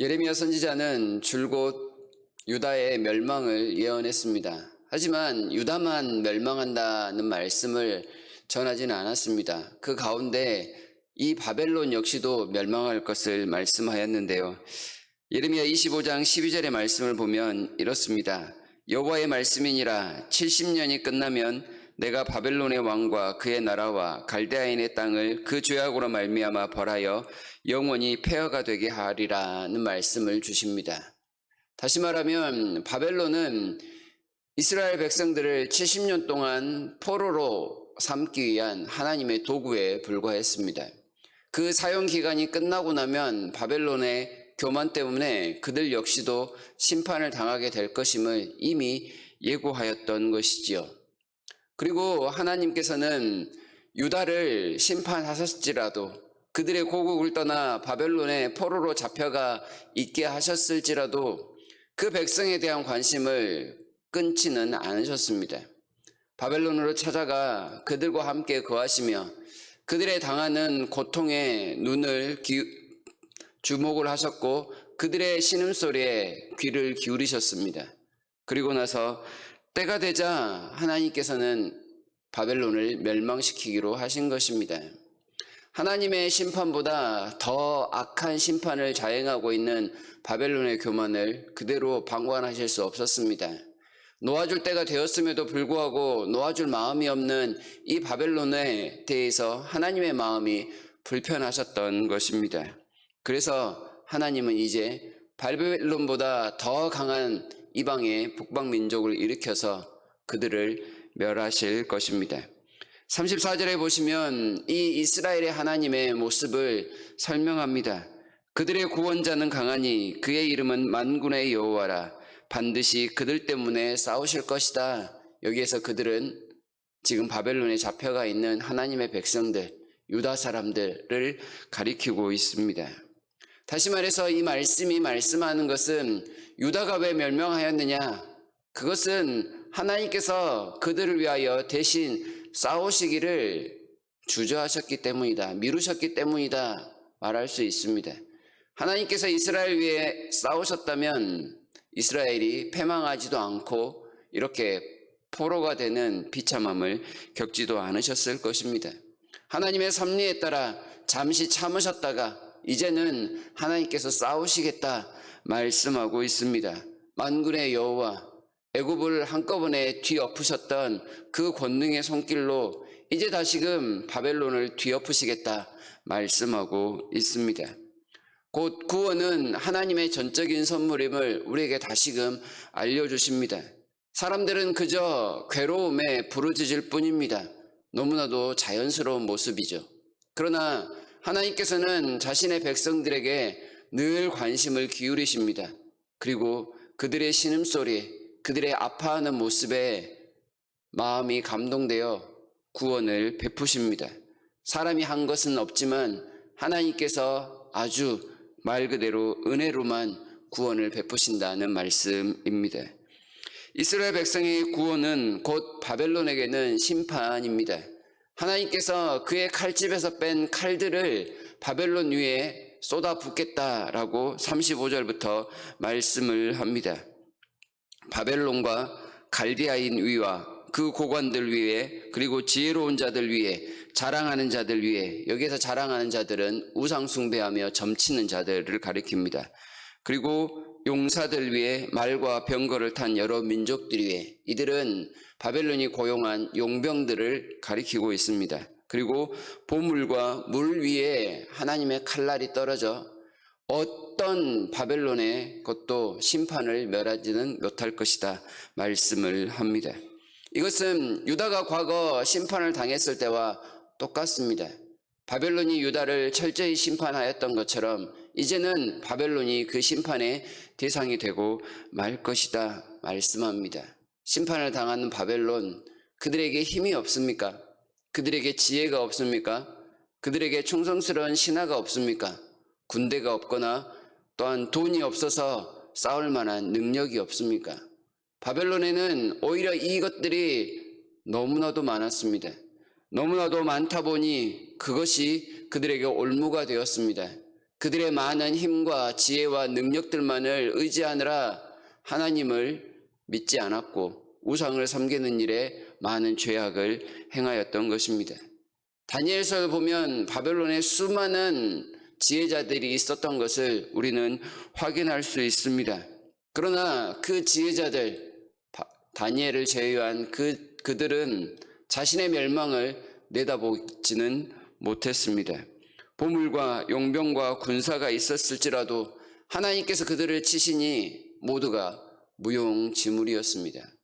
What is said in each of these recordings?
예레미야 선지자는 줄곧 유다의 멸망을 예언했습니다. 하지만 유다만 멸망한다는 말씀을 전하지는 않았습니다. 그 가운데 이 바벨론 역시도 멸망할 것을 말씀하였는데요. 예레미야 25장 12절의 말씀을 보면 이렇습니다. 여호와의 말씀이니라 70년이 끝나면 내가 바벨론의 왕과 그의 나라와 갈대아인의 땅을 그 죄악으로 말미암아 벌하여 영원히 폐허가 되게 하리라는 말씀을 주십니다. 다시 말하면 바벨론은 이스라엘 백성들을 70년 동안 포로로 삼기 위한 하나님의 도구에 불과했습니다. 그 사용 기간이 끝나고 나면 바벨론의 교만 때문에 그들 역시도 심판을 당하게 될 것임을 이미 예고하였던 것이지요. 그리고 하나님께서는 유다를 심판하셨을지라도 그들의 고국을 떠나 바벨론의 포로로 잡혀가 있게 하셨을지라도 그 백성에 대한 관심을 끊지는 않으셨습니다. 바벨론으로 찾아가 그들과 함께 거하시며 그들의 당하는 고통에 주목을 하셨고 그들의 신음소리에 귀를 기울이셨습니다. 그리고 나서 때가 되자 하나님께서는 바벨론을 멸망시키기로 하신 것입니다. 하나님의 심판보다 더 악한 심판을 자행하고 있는 바벨론의 교만을 그대로 방관하실 수 없었습니다. 놓아줄 때가 되었음에도 불구하고 놓아줄 마음이 없는 이 바벨론에 대해서 하나님의 마음이 불편하셨던 것입니다. 그래서 하나님은 이제 바벨론보다 더 강한 이방의 북방민족을 일으켜서 그들을 멸하실 것입니다. 34절에 보시면 이 이스라엘의 하나님의 모습을 설명합니다. 그들의 구원자는 강하니 그의 이름은 만군의 여호와라. 반드시 그들 때문에 싸우실 것이다. 여기에서 그들은 지금 바벨론에 잡혀가 있는 하나님의 백성들, 유다 사람들을 가리키고 있습니다. 다시 말해서 이 말씀이 말씀하는 것은 유다가 왜 멸망하였느냐? 그것은 하나님께서 그들을 위하여 대신 싸우시기를 주저하셨기 때문이다. 미루셨기 때문이다. 말할 수 있습니다. 하나님께서 이스라엘 위해 싸우셨다면 이스라엘이 패망하지도 않고 이렇게 포로가 되는 비참함을 겪지도 않으셨을 것입니다. 하나님의 섭리에 따라 잠시 참으셨다가 이제는 하나님께서 싸우시겠다 말씀하고 있습니다. 만군의 여호와, 애굽을 한꺼번에 뒤엎으셨던 그 권능의 손길로 이제 다시금 바벨론을 뒤엎으시겠다 말씀하고 있습니다. 곧 구원은 하나님의 전적인 선물임을 우리에게 다시금 알려주십니다. 사람들은 그저 괴로움에 부르짖을 뿐입니다. 너무나도 자연스러운 모습이죠. 그러나 하나님께서는 자신의 백성들에게 늘 관심을 기울이십니다. 그리고 그들의 신음소리, 그들의 아파하는 모습에 마음이 감동되어 구원을 베푸십니다. 사람이 한 것은 없지만 하나님께서 아주 말 그대로 은혜로만 구원을 베푸신다는 말씀입니다. 이스라엘 백성의 구원은 곧 바벨론에게는 심판입니다. 하나님께서 그의 칼집에서 뺀 칼들을 바벨론 위에 쏟아붓겠다라고 35절부터 말씀을 합니다. 바벨론과 갈디아인 위와 그 고관들 위에 그리고 지혜로운 자들 위에 자랑하는 자들 위에, 여기에서 자랑하는 자들은 우상 숭배하며 점치는 자들을 가리킵니다. 그리고 용사들 위에 말과 병거를 탄 여러 민족들 위에, 이들은 바벨론이 고용한 용병들을 가리키고 있습니다. 그리고 보물과 물 위에 하나님의 칼날이 떨어져 어떤 바벨론의 것도 심판을 멸하지는 못할 것이다 말씀을 합니다. 이것은 유다가 과거 심판을 당했을 때와 똑같습니다. 바벨론이 유다를 철저히 심판하였던 것처럼 이제는 바벨론이 그 심판의 대상이 되고 말 것이다 말씀합니다. 심판을 당하는 바벨론, 그들에게 힘이 없습니까? 그들에게 지혜가 없습니까? 그들에게 충성스러운 신하가 없습니까? 군대가 없거나 또한 돈이 없어서 싸울 만한 능력이 없습니까? 바벨론에는 오히려 이것들이 너무나도 많았습니다. 너무나도 많다 보니 그것이 그들에게 올무가 되었습니다. 그들의 많은 힘과 지혜와 능력들만을 의지하느라 하나님을 믿지 않았고 우상을 섬기는 일에 많은 죄악을 행하였던 것입니다. 다니엘서를 보면 바벨론에 수많은 지혜자들이 있었던 것을 우리는 확인할 수 있습니다. 그러나 그 지혜자들, 다니엘을 제외한 그들은 자신의 멸망을 내다보지는 못했습니다. 보물과 용병과 군사가 있었을지라도 하나님께서 그들을 치시니 모두가 무용지물이었습니다.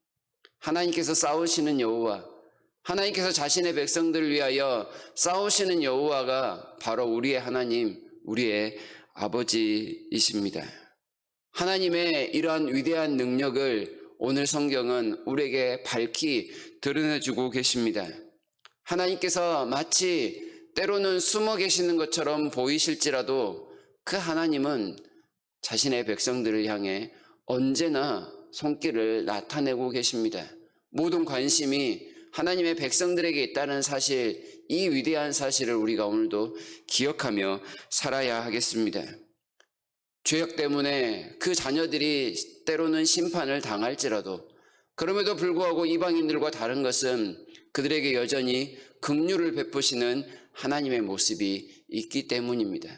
하나님께서 싸우시는 여호와, 하나님께서 자신의 백성들을 위하여 싸우시는 여호와가 바로 우리의 하나님, 우리의 아버지이십니다. 하나님의 이러한 위대한 능력을 오늘 성경은 우리에게 밝히 드러내주고 계십니다. 하나님께서 마치 때로는 숨어 계시는 것처럼 보이실지라도 그 하나님은 자신의 백성들을 향해 언제나 손길을 나타내고 계십니다. 모든 관심이 하나님의 백성들에게 있다는 사실, 이 위대한 사실을 우리가 오늘도 기억하며 살아야 하겠습니다. 죄악 때문에 그 자녀들이 때로는 심판을 당할지라도 그럼에도 불구하고 이방인들과 다른 것은 그들에게 여전히 긍휼을 베푸시는 하나님의 모습이 있기 때문입니다.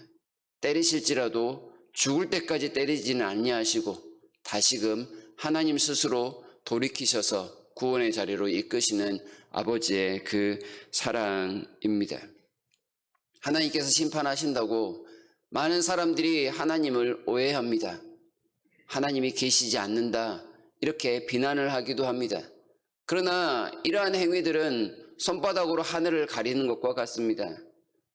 때리실지라도 죽을 때까지 때리지는 아니하시고 다시금 하나님 스스로 돌이키셔서 구원의 자리로 이끄시는 아버지의 그 사랑입니다. 하나님께서 심판하신다고 많은 사람들이 하나님을 오해합니다. 하나님이 계시지 않는다, 이렇게 비난을 하기도 합니다. 그러나 이러한 행위들은 손바닥으로 하늘을 가리는 것과 같습니다.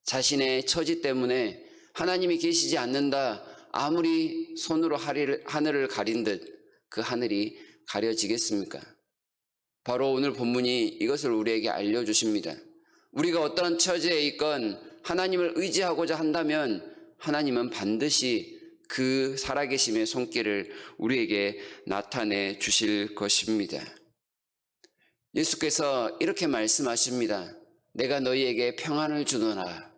자신의 처지 때문에 하나님이 계시지 않는다, 아무리 손으로 하늘을 가린 듯 그 하늘이 가려지겠습니까? 바로 오늘 본문이 이것을 우리에게 알려주십니다. 우리가 어떠한 처지에 있건 하나님을 의지하고자 한다면 하나님은 반드시 그 살아계심의 손길을 우리에게 나타내 주실 것입니다. 예수께서 이렇게 말씀하십니다. 내가 너희에게 평안을 주노라.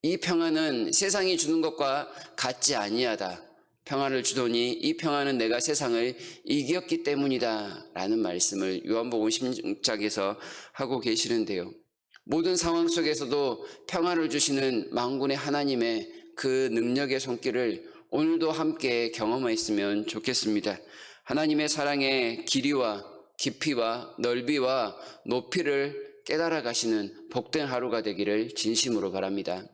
이 평안은 세상이 주는 것과 같지 아니하다. 평안을 주더니 이 평안은 내가 세상을 이겼기 때문이다 라는 말씀을 요한복음 16장에서 하고 계시는데요. 모든 상황 속에서도 평안을 주시는 만군의 하나님의 그 능력의 손길을 오늘도 함께 경험했으면 좋겠습니다. 하나님의 사랑의 길이와 깊이와 넓이와 높이를 깨달아 가시는 복된 하루가 되기를 진심으로 바랍니다.